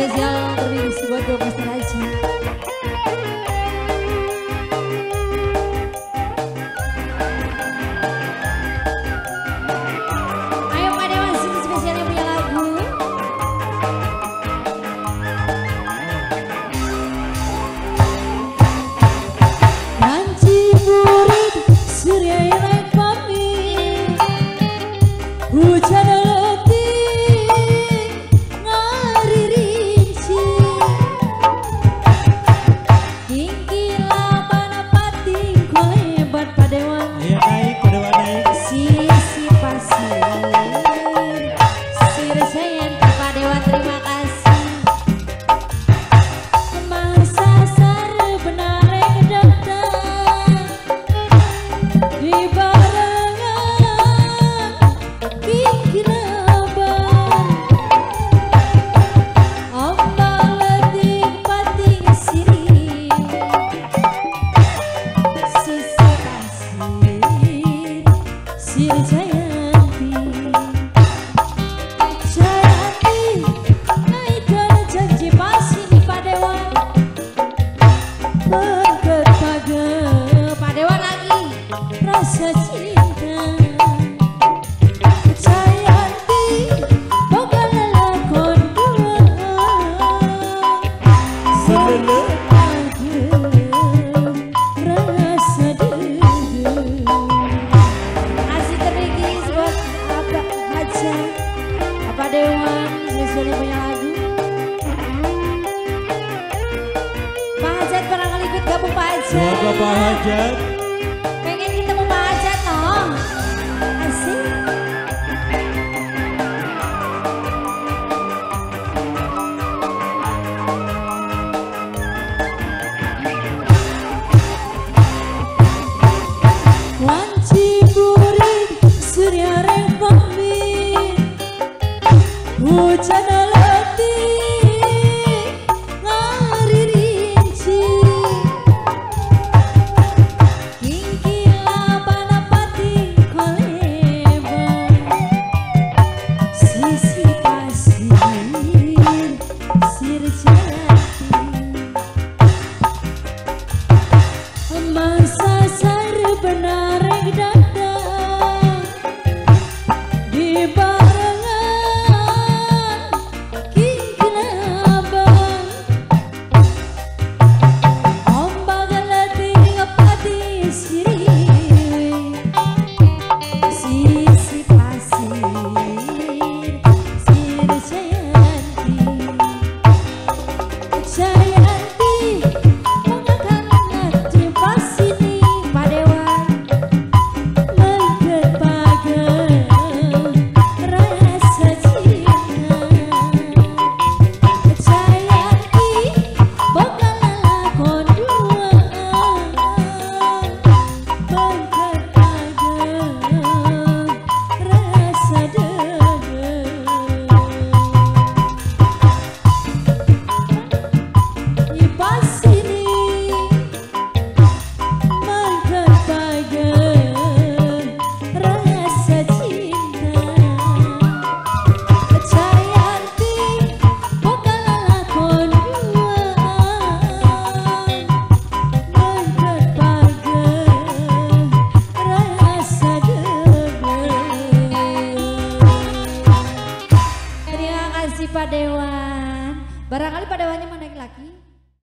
spesial terpilih buat Dok Master Haji. Ayo Pak Dewan, sini spesialnya punya lagu. Nanti murid surya yang pamit, hujan rasa cinta Jayanti boga lalakon dua Sebelum rasa dulu. Asik terikis buat Abah Haja Apa Dewan spesialnya punya lagu. Pak Hajat barangkali ikut gabung Pak Hajat. Semoga Pak Hajat hujan letih ngari rinci kingkila panapati koleban sisi pasir sir jati masa sar benar datang di Pak Dewan, barangkali Pak Dewannya mau naik lagi.